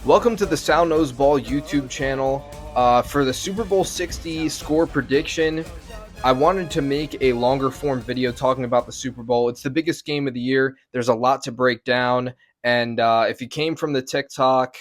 Welcome to the Sound Knows Ball YouTube channel. For the Super Bowl 60 score prediction, I wanted to make a longer form video talking about the Super Bowl. It's the biggest game of the year. There's a lot to break down. And if you came from the TikTok,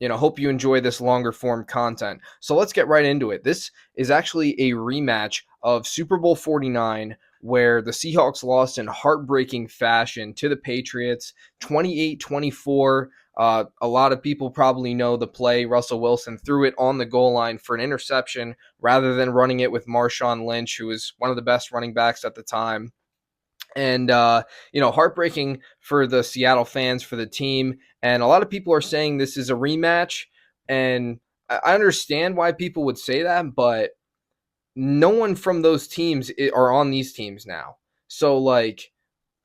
hope you enjoy this longer form content. So let's get right into it. This is actually a rematch of Super Bowl 49, where the Seahawks lost in heartbreaking fashion to the Patriots 28-24. A lot of people probably know the play. Russell Wilson threw it on the goal line for an interception rather than running it with Marshawn Lynch, who was one of the best running backs at the time. And heartbreaking for the Seattle fans, for the team. And a lot of people are saying this is a rematch, and I understand why people would say that, but no one from those teams are on these teams now. So like,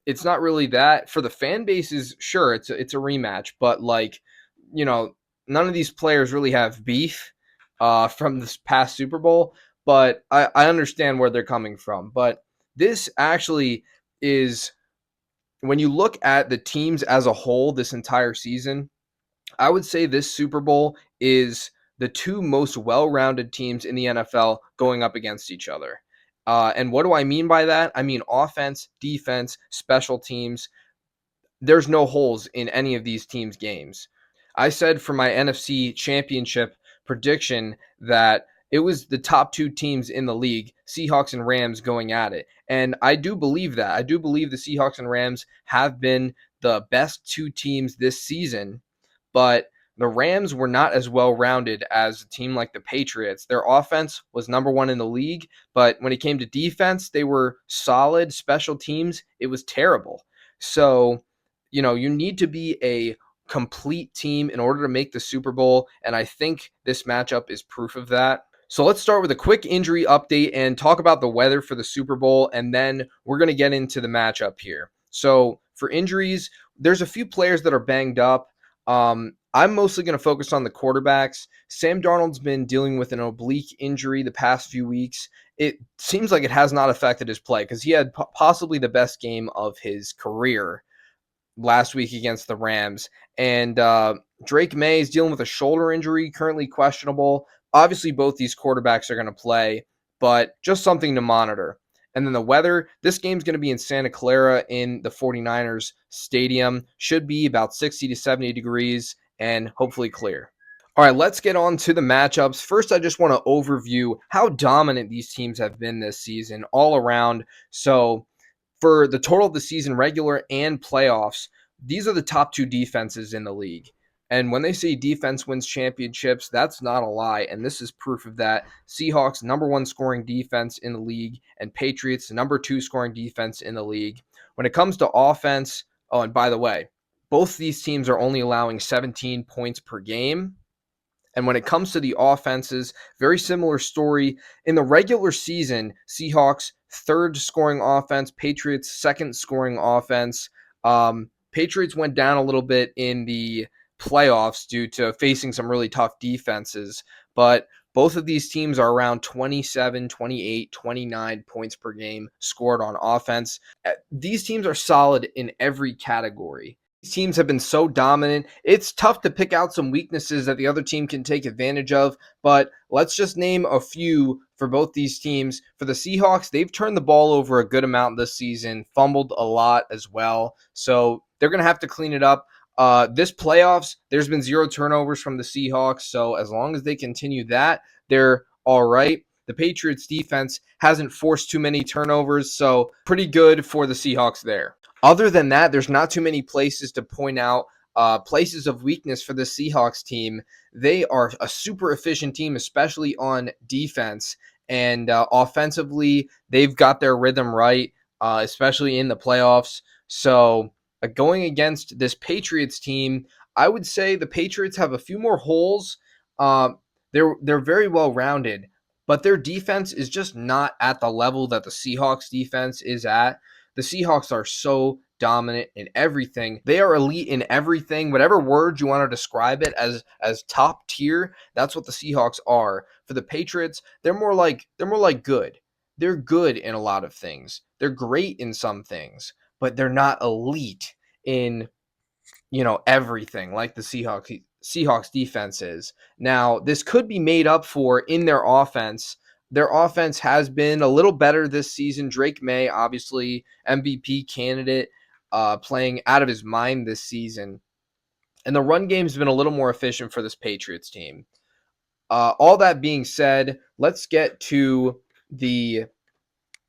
it's not really that. For the fan bases, sure, it's a rematch, but none of these players really have beef from this past Super Bowl. But I understand where they're coming from. But this actually is, when you look at the teams as a whole this entire season, I would say this Super Bowl is the two most well-rounded teams in the NFL going up against each other. And what do I mean by that? I mean offense, defense, special teams. There's no holes in any of these teams' games. I said for my NFC Championship prediction that it was the top two teams in the league, Seahawks and Rams, going at it. And I do believe that. I do believe the Seahawks and Rams have been the best two teams this season, but the Rams were not as well rounded as a team like the Patriots. Their offense was number one in the league, but when it came to defense, they were solid. Special teams, it was terrible. So, you need to be a complete team in order to make the Super Bowl, and I think this matchup is proof of that. So let's start with a quick injury update and talk about the weather for the Super Bowl, and then we're going to get into the matchup here. So for injuries, there's a few players that are banged up. I'm mostly going to focus on the quarterbacks. Sam Darnold's been dealing with an oblique injury the past few weeks. It seems like it has not affected his play because he had possibly the best game of his career last week against the Rams. And Drake May is dealing with a shoulder injury, currently questionable. Obviously, both these quarterbacks are going to play, but just something to monitor. And then the weather, this game's going to be in Santa Clara in the 49ers stadium. Should be about 60 to 70 degrees and hopefully clear. All right, let's get on to the matchups. First, I just want to overview how dominant these teams have been this season all around. So for the total of the season, regular and playoffs, these are the top two defenses in the league. And when they say defense wins championships, that's not a lie. And this is proof of that. Seahawks, number one scoring defense in the league, and Patriots, number two scoring defense in the league. When it comes to offense, oh, and by the way, both these teams are only allowing 17 points per game. And when it comes to the offenses, very similar story. In the regular season, Seahawks third scoring offense, Patriots second scoring offense. Patriots went down a little bit in the playoffs due to facing some really tough defenses, but both of these teams are around 27, 28, 29 points per game scored on offense. These teams are solid in every category. These teams have been so dominant. It's tough to pick out some weaknesses that the other team can take advantage of, but let's just name a few for both these teams. For the Seahawks, they've turned the ball over a good amount this season, fumbled a lot as well, so they're going to have to clean it up. This playoffs, there's been 0 turnovers from the Seahawks, so as long as they continue that, they're all right. The Patriots defense hasn't forced too many turnovers, so pretty good for the Seahawks there. Other than that, there's not too many places to point out places of weakness for the Seahawks team. They are a super efficient team, especially on defense. And offensively, they've got their rhythm right, especially in the playoffs. So going against this Patriots team, I would say the Patriots have a few more holes. They're very well rounded, but their defense is just not at the level that the Seahawks defense is at. The Seahawks are so dominant in everything. They are elite in everything. Whatever word you want to describe it as top tier, that's what the Seahawks are. For the Patriots, they're more like good. They're good in a lot of things. They're great in some things, but they're not elite in everything like the Seahawks defense is. Now, this could be made up for in their offense. Their offense has been a little better this season. Drake May, obviously MVP candidate, playing out of his mind this season. And the run game's been a little more efficient for this Patriots team. All that being said, let's get to the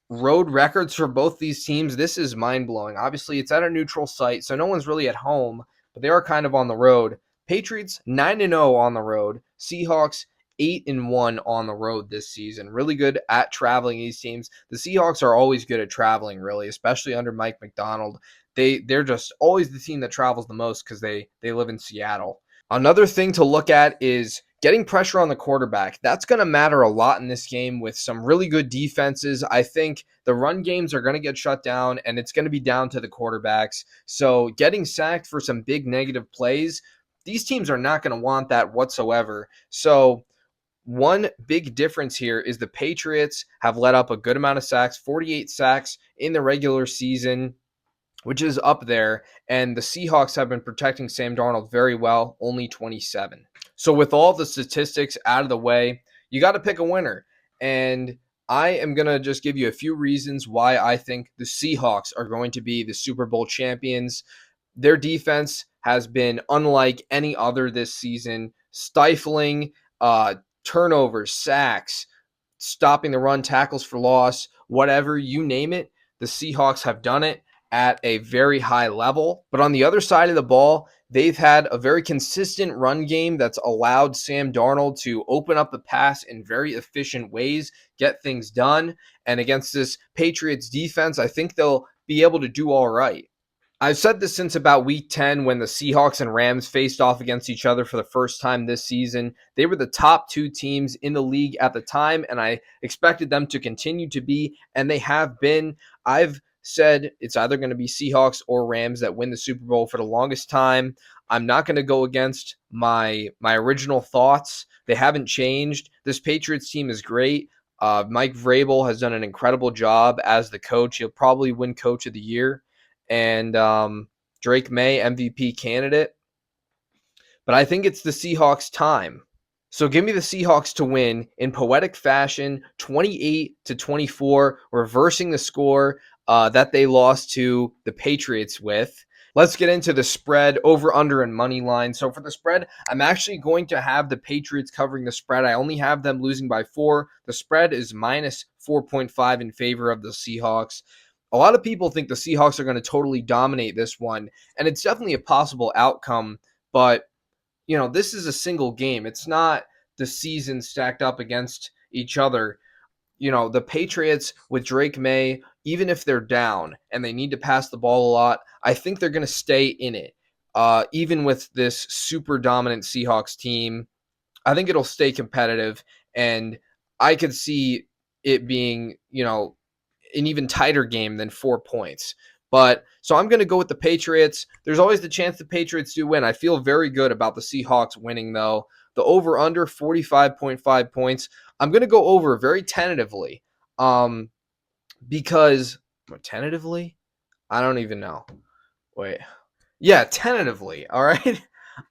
road records for both these teams. This is mind-blowing. Obviously, it's at a neutral site, so no one's really at home, but they are kind of on the road. Patriots 9-0 on the road. Seahawks 8-1 on the road this season. Really good at traveling these teams. The Seahawks are always good at traveling, really, especially under Mike Macdonald. They're just always the team that travels the most because they live in Seattle. Another thing to look at is getting pressure on the quarterback. That's going to matter a lot in this game with some really good defenses. I think the run games are going to get shut down, and it's going to be down to the quarterbacks. So getting sacked for some big negative plays, these teams are not going to want that whatsoever. So one big difference here is the Patriots have let up a good amount of sacks, 48 sacks in the regular season, which is up there. And the Seahawks have been protecting Sam Darnold very well, only 27. So with all the statistics out of the way, you got to pick a winner. And I am going to just give you a few reasons why I think the Seahawks are going to be the Super Bowl champions. Their defense has been unlike any other this season, stifling turnovers, sacks, stopping the run, tackles for loss, whatever, you name it. The Seahawks have done it at a very high level. But on the other side of the ball, they've had a very consistent run game that's allowed Sam Darnold to open up the pass in very efficient ways, get things done. And against this Patriots defense, I think they'll be able to do all right. I've said this since about week 10 when the Seahawks and Rams faced off against each other for the first time this season. They were the top two teams in the league at the time, and I expected them to continue to be, and they have been. I've said it's either going to be Seahawks or Rams that win the Super Bowl for the longest time. I'm not going to go against my original thoughts. They haven't changed. This Patriots team is great. Mike Vrabel has done an incredible job as the coach. He'll probably win Coach of the Year. And Drake May, MVP candidate. But I think it's the Seahawks' time. So give me the Seahawks to win in poetic fashion, 28-24, reversing the score that they lost to the Patriots with. Let's get into the spread, over, under, and money line. So for the spread, I'm actually going to have the Patriots covering the spread. I only have them losing by 4. The spread is minus 4.5 in favor of the Seahawks. A lot of people think the Seahawks are going to totally dominate this one, and it's definitely a possible outcome, but this is a single game. It's not the season stacked up against each other. The Patriots with Drake May, even if they're down and they need to pass the ball a lot, I think they're going to stay in it. Even with this super dominant Seahawks team, I think it'll stay competitive, and I could see it being, an even tighter game than 4 points. But so I'm going to go with the Patriots. There's always the chance the Patriots do win. I feel very good about the Seahawks winning, though. The over-under 45.5 points. I'm going to go over very tentatively because tentatively? I don't even know. Wait. Yeah, tentatively. All right.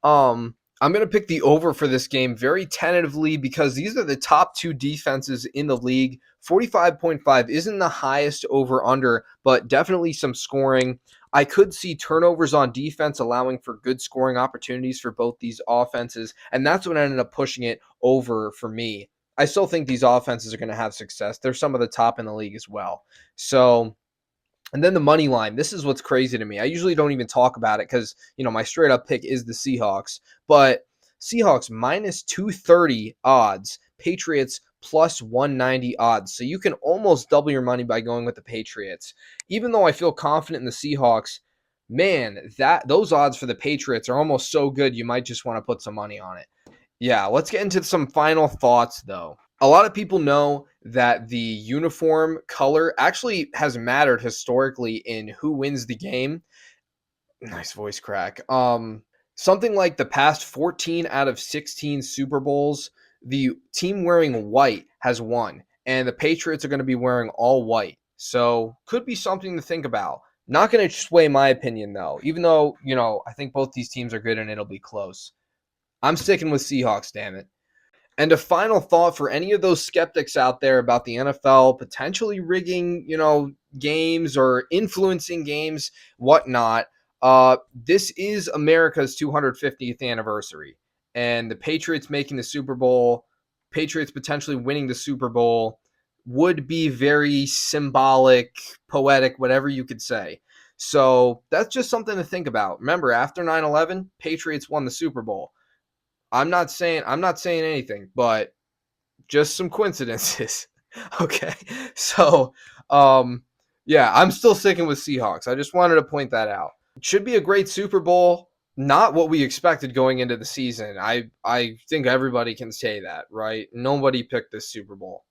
I'm going to pick the over for this game very tentatively because these are the top two defenses in the league. 45.5 isn't the highest over-under, but definitely some scoring. I could see turnovers on defense allowing for good scoring opportunities for both these offenses, and that's what ended up pushing it over for me. I still think these offenses are going to have success. They're some of the top in the league as well. So, and then the money line. This is what's crazy to me. I usually don't even talk about it because, my straight up pick is the Seahawks. But Seahawks minus 230 odds. Patriots plus 190 odds. So you can almost double your money by going with the Patriots. Even though I feel confident in the Seahawks, man, those odds for the Patriots are almost so good you might just want to put some money on it. Yeah, let's get into some final thoughts, though. A lot of people know that the uniform color actually has mattered historically in who wins the game. Nice voice crack. Something like the past 14 out of 16 Super Bowls, the team wearing white has won, and the Patriots are going to be wearing all white. So could be something to think about. Not going to sway my opinion, though, even though, I think both these teams are good and it'll be close. I'm sticking with Seahawks, damn it. And a final thought for any of those skeptics out there about the NFL potentially rigging, games or influencing games, whatnot. This is America's 250th anniversary, and the Patriots making the Super Bowl, Patriots potentially winning the Super Bowl, would be very symbolic, poetic, whatever you could say. So that's just something to think about. Remember, after 9/11, Patriots won the Super Bowl. I'm not saying anything, but just some coincidences. Okay. So, yeah, I'm still sticking with Seahawks. I just wanted to point that out. It should be a great Super Bowl. Not what we expected going into the season. I think everybody can say that, right? Nobody picked this Super Bowl.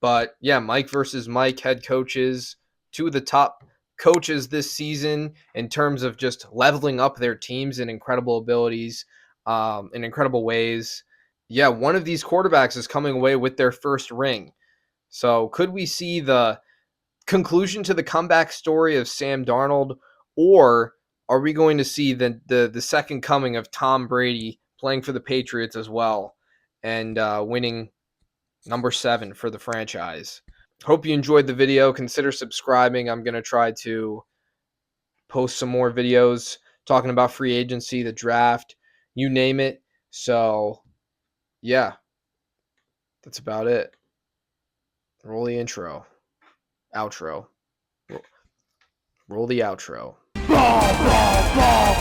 But yeah, Mike versus Mike, head coaches, two of the top coaches this season in terms of just leveling up their teams in incredible abilities, in incredible ways. Yeah, one of these quarterbacks is coming away with their first ring. So could we see the conclusion to the comeback story of Sam Darnold, or are we going to see the second coming of Tom Brady playing for the Patriots as well and winning number 7 for the franchise? Hope you enjoyed the video. Consider subscribing. I'm going to try to post some more videos talking about free agency, the draft, you name it. So, yeah, that's about it. Roll the intro. Outro. Roll the outro. Ball, ball, ball.